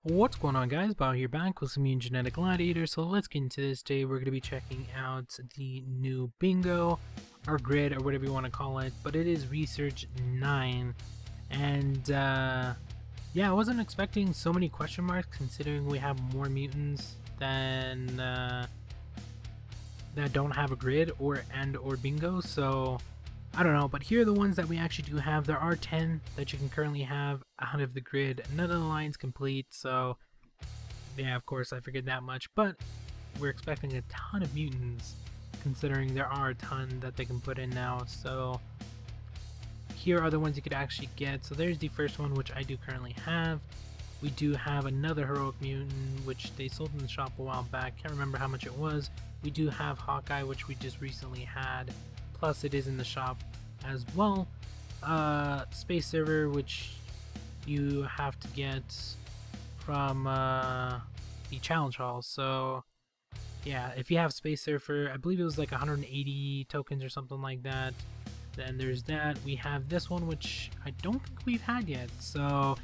What's going on, guys? Bao here, back with some Mutant Genetic Gladiators. So let's get into this. Today we're going to be checking out the new bingo, or grid, or whatever you want to call it, but it is Research 9. And yeah, I wasn't expecting so many question marks considering we have more mutants than that don't have a grid or bingo. So I don't know, but here are the ones that we actually do have. There are 10 that you can currently have out of the grid. None of the lines complete, so yeah, of course I figured that much, but we're expecting a ton of mutants considering there are a ton that they can put in now. So here are the ones you could actually get. So there's the first one, which I do currently have. We do have another heroic mutant, which they sold in the shop a while back. Can't remember how much it was. We do have Hawkeye, which we just recently had. Plus it is in the shop as well. Space Server, which you have to get from the challenge hall. So yeah, if you have Space Surfer, I believe it was like 180 tokens or something like that. Then there's that. We have this one, which I don't think we've had yet. So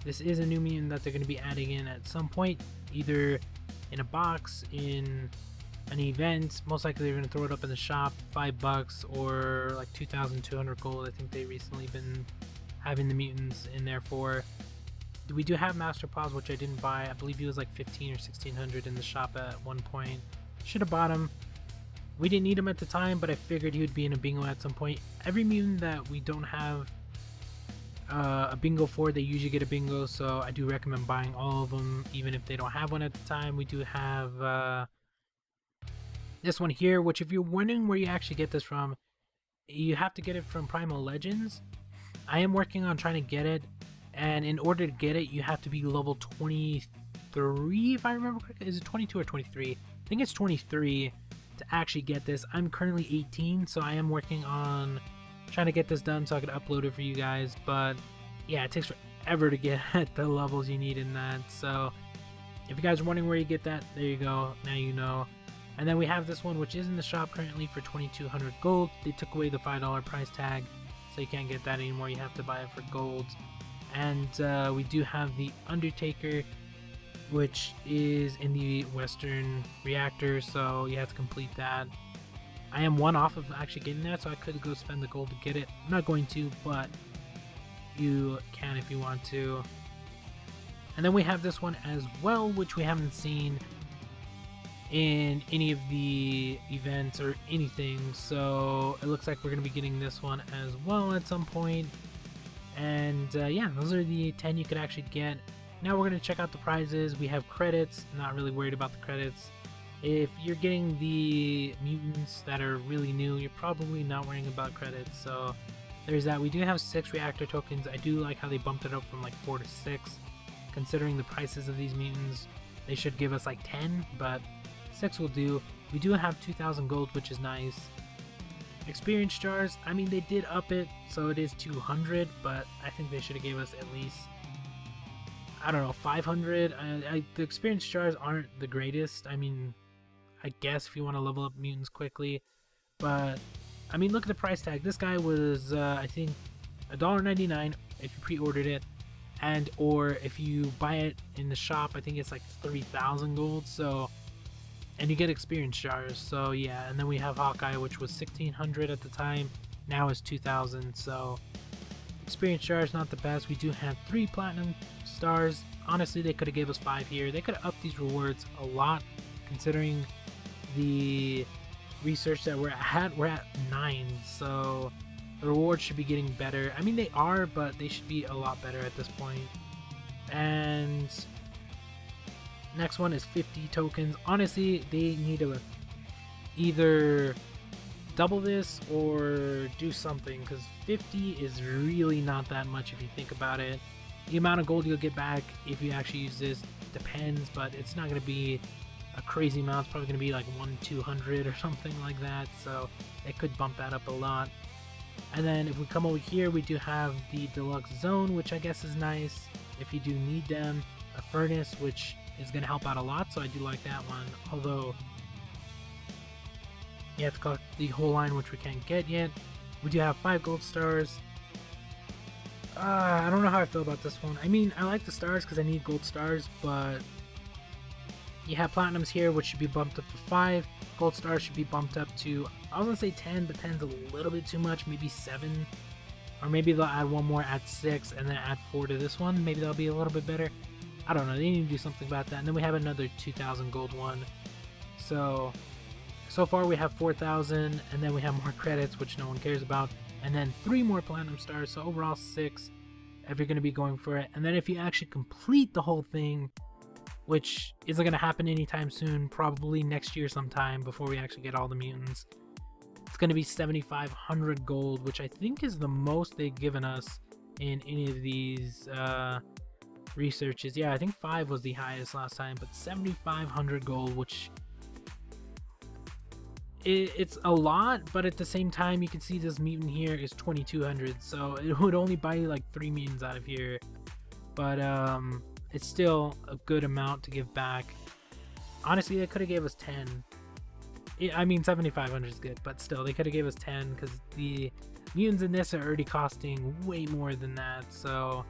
this is a new mutant that they're going to be adding in at some point, either in a box, in an event. Most likely they're going to throw it up in the shop, $5 or like 2,200 gold. I think they recently been having the mutants in there for. We do have Master Paws, which I didn't buy. I believe he was like 15 or 1600 in the shop at one point. Should have bought him. We didn't need him at the time, but I figured he would be in a bingo at some point. Every mutant that we don't have a bingo for, they usually get a bingo, so I do recommend buying all of them, even if they don't have one at the time. We do have this one here, which if you're wondering where you actually get this from, you have to get it from Primal Legends. I am working on trying to get it, and in order to get it, you have to be level 23, if I remember correctly. Is it 22 or 23? I think it's 23 to actually get this. I'm currently 18, so I am working on trying to get this done so I could upload it for you guys. But yeah, it takes forever to get at the levels you need in that. So if you guys are wondering where you get that, there you go. Now you know. And then we have this one, which is in the shop currently for 2,200 gold. They took away the $5 price tag, so you can't get that anymore. You have to buy it for gold. And we do have the Undertaker, which is in the Western reactor, so you have to complete that. I am one off of actually getting that, so I could go spend the gold to get it. I'm not going to, but you can if you want to. And then we have this one as well, which we haven't seen in any of the events or anything, so it looks like we're going to be getting this one as well at some point. And yeah, those are the 10 you could actually get. Now we're going to check out the prizes. We have credits. Not really worried about the credits. If you're getting the mutants that are really new, you're probably not worrying about credits, so there's that. We do have 6 reactor tokens. I do like how they bumped it up from like 4 to 6. Considering the prices of these mutants, they should give us like 10, but 6 will do. We do have 2,000 gold, which is nice. Experience jars, I mean, they did up it, so it is 200, but I think they should have gave us at least, I don't know, 500. The experience jars aren't the greatest. I mean, I guess if you want to level up mutants quickly, but I mean, look at the price tag. This guy was, I think, $1.99 if you pre-ordered it, and or if you buy it in the shop, I think it's like 3,000 gold. So. And you get experience jars, so yeah. And then we have Hawkeye, which was 1,600 at the time, now is 2,000. So experience jars not the best. We do have 3 platinum stars. Honestly, they could have gave us 5 here. They could have upped these rewards a lot, considering the research that we're at. We're at 9, so the rewards should be getting better. I mean, they are, but they should be a lot better at this point. And next one is 50 tokens. Honestly, they need to either double this or do something, because 50 is really not that much if you think about it. The amount of gold you'll get back if you actually use this depends, but it's not going to be a crazy amount. It's probably going to be like 1-200 or something like that, so it could bump that up a lot. And then if we come over here, we do have the Deluxe Zone, which I guess is nice if you do need them. A furnace, which is going to help out a lot, so I do like that one. Although you have to collect the whole line, which we can't get yet. We do have 5 gold stars. I don't know how I feel about this one. I mean, I like the stars because I need gold stars, but you have platinums here, which should be bumped up to 5. Gold stars should be bumped up to, I was gonna say 10, but 10's a little bit too much, maybe 7. Or maybe they'll add one more at 6 and then add 4 to this one. Maybe that'll be a little bit better. I don't know, they need to do something about that. And then we have another 2,000 gold one. So far we have 4,000, and then we have more credits, which no one cares about. And then 3 more platinum stars, so overall 6 if you're going to be going for it. And then if you actually complete the whole thing, which isn't going to happen anytime soon, probably next year sometime before we actually get all the mutants, it's going to be 7,500 gold, which I think is the most they've given us in any of these researches. Yeah, I think 5 was the highest last time, but 7,500 gold, which it's a lot, but at the same time you can see this mutant here is 2,200, so it would only buy you like 3 mutants out of here, but it's still a good amount to give back. Honestly, they could have gave us 10. I mean, 7,500 is good, but still they could have gave us 10 because the mutants in this are already costing way more than that. So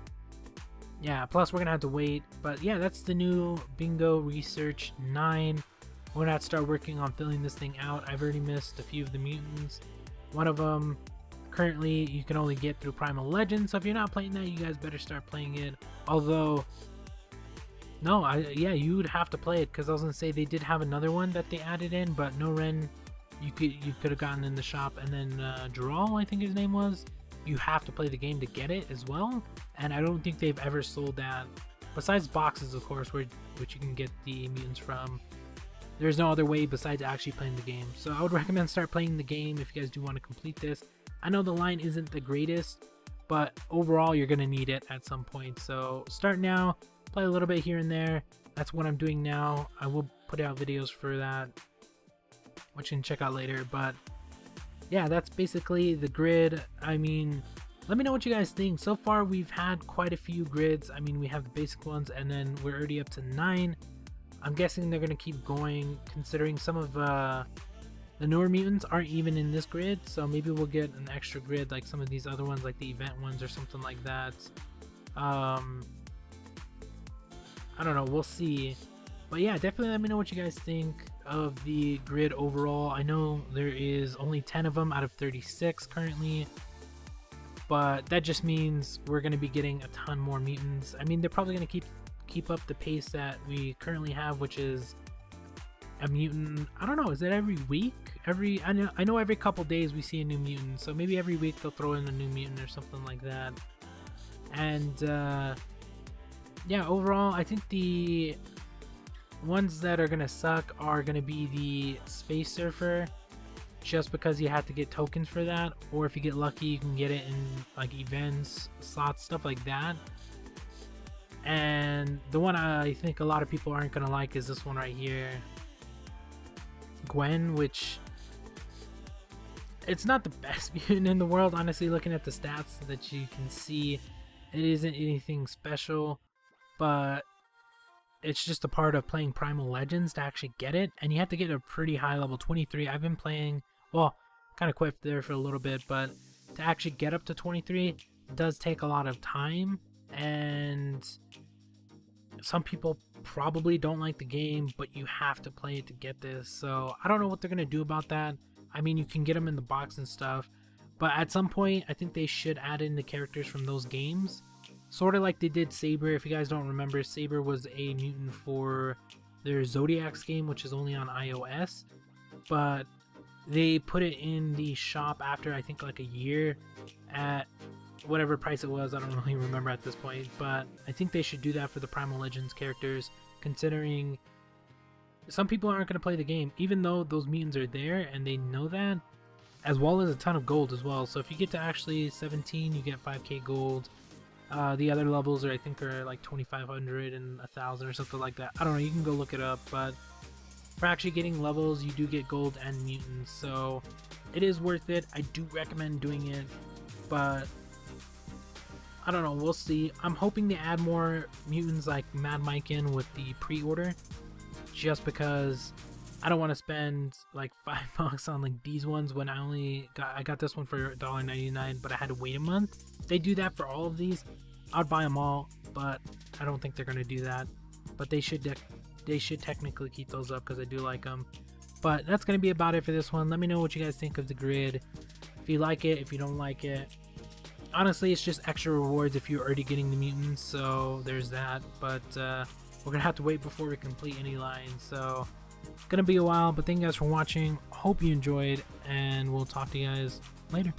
yeah, plus we're gonna have to wait. But yeah, that's the new Bingo Research 9. We're gonna have to start working on filling this thing out. I've already missed a few of the mutants. One of them currently you can only get through Primal Legends, so if you're not playing that, you guys better start playing it. Although no, yeah, you would have to play it, because I was gonna say they did have another one that they added in, but no Ren you could have gotten in the shop. And then Geralt, I think his name was, you have to play the game to get it as well, and I don't think they've ever sold that besides boxes, of course, which you can get the mutants from. There's no other way besides actually playing the game. So I would recommend start playing the game if you guys do want to complete this. I know the line isn't the greatest, but overall you're gonna need it at some point, so start now. Play a little bit here and there. That's what I'm doing now. I will put out videos for that, which you can check out later. But yeah, that's basically the grid. I mean, let me know what you guys think. So far we've had quite a few grids. I mean, we have the basic ones, and then we're already up to 9. I'm guessing they're gonna keep going, considering some of the newer mutants aren't even in this grid, so maybe we'll get an extra grid like some of these other ones, like the event ones or something like that. I don't know, we'll see. But yeah, definitely let me know what you guys think of the grid overall. I know there is only 10 of them out of 36 currently, but that just means we're going to be getting a ton more mutants. I mean, they're probably going to keep up the pace that we currently have, which is a mutant. I don't know, is it every week? I know every couple days we see a new mutant, so maybe every week they'll throw in a new mutant or something like that. And yeah, overall I think the ones that are gonna suck are gonna be the Space Surfer, just because you have to get tokens for that, or if you get lucky you can get it in like events, slots, stuff like that. And the one I think a lot of people aren't gonna like is this one right here, Gwen, which it's not the best mutant in the world, honestly. Looking at the stats that you can see, it isn't anything special, but it's just a part of playing Primal Legends to actually get it, and you have to get a pretty high level, 23. I've been playing, well, kind of quit there for a little bit, but to actually get up to 23 does take a lot of time, and some people probably don't like the game, but you have to play it to get this. So I don't know what they're gonna do about that. I mean, you can get them in the box and stuff, but at some point I think they should add in the characters from those games, sort of like they did Saber. If you guys don't remember, Saber was a mutant for their Zodiac's game, which is only on iOS, but they put it in the shop after I think like a year at whatever price it was. I don't really remember at this point, but I think they should do that for the Primal Legends characters, considering some people aren't going to play the game, even though those mutants are there and they know that, as well as a ton of gold as well. So if you get to actually 17, you get 5k gold. The other levels I think are like 2,500 and 1,000 or something like that. I don't know, you can go look it up, but for actually getting levels you do get gold and mutants, so it is worth it. I do recommend doing it, but I don't know, we'll see. I'm hoping to add more mutants like Mad Mike in with the pre-order, just because I don't want to spend like $5 on like these ones when I got this one for $1.99, but I had to wait a month. If they do that for all of these, I'd buy them all, but I don't think they're gonna do that. But they should technically keep those up because I do like them. But that's gonna be about it for this one. Let me know what you guys think of the grid. If you like it, if you don't like it. Honestly, it's just extra rewards if you're already getting the mutants, so there's that. But we're gonna have to wait before we complete any lines, so it's gonna be a while. But thank you guys for watching. Hope you enjoyed, and we'll talk to you guys later.